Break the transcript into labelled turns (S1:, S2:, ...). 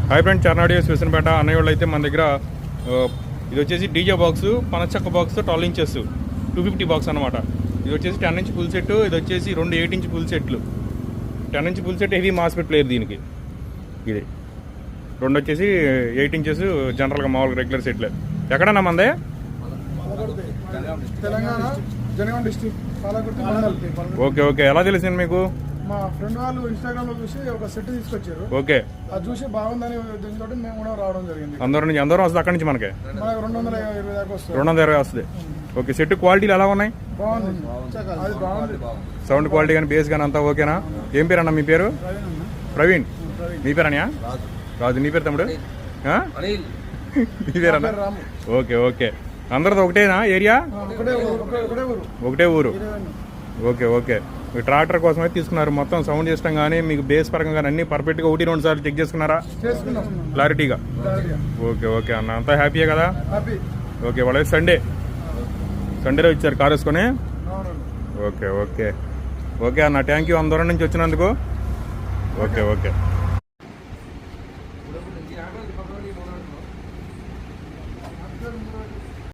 S1: Hi friend, చర్నాడియోస్ Visanapeta అన్నయ్య వాళ్ళు అయితే మన దగ్గర ఇది వచ్చేసి డీజే బాక్స్ పనచక్క బాక్స్ 12 ఇంచెస్ 250 బాక్స్ అనమాట. ఇది వచ్చేసి 10 ఇంచ్ ఫుల్ సెట్, ఇది వచ్చేసి 2 8 ఇంచ్ ఫుల్ సెట్లు. 10 inch full set heavy MOSFET player దీనికి. ఇది 2 వచ్చేసి 8 ఇంచెస్ జనరల్గా మామూలుగా రెగ్యులర్ సెట్లే. ఎక్కడన్నా మందే?
S2: Telangana Jangaon district Palakurthi mandal.
S1: Okay okay. ఎలా తెలిసింది మీకు?
S2: మా ఫ్రెండ్ వాళ్ళు ఇన్స్టాగ్రామ్ లో చూసి ఒక సెట్ తీసుకొచ్చారు.
S1: ఓకే.
S2: అది చూసి బాగుందని దీంతో మేము కూడా రావడం జరిగింది.
S1: అందరూ వస్తుంది అక్కడి నుంచి మనకి
S2: 220 దాకా వస్తుంది.
S1: 220 వస్తుంది. ఓకే. సెట్ క్వాలిటీలు ఎలా ఉన్నాయి?
S2: బాగుంది, అది బాగుంది.
S1: సౌండ్ క్వాలిటీ కానీ బేస్ కానీ అంతా ఓకేనా? ఏం పేరు అన్న మీ పేరు? ప్రవీణ్. మీ పేరు అన్నయ్య? రాజు. నీ పేరు తమ్ముడు? మీ పేరు అన్న? Okay okay. అందరిది ఒకటేనా ఏరియా? ఒకటే ఊరు. Okay okay. ట్రాక్టర్ కోసం అయితే తీసుకున్నారు. మొత్తం సౌండ్ సిస్టమ్ కానీ మీకు బేస్ పరంగా కానీ అన్ని పర్ఫెక్ట్గా 1-2 సార్లు చెక్ చేసుకున్నారా? క్లారిటీగా. ఓకే ఓకే అన్న. అంతా హ్యాపీయే కదా? ఓకే. వాళ్ళకి సండేలో ఇచ్చారు కార్ వేసుకొని. ఓకే ఓకే ఓకే అన్న. థ్యాంక్ యూ, దూరం నుంచి వచ్చినందుకు. Okay okay.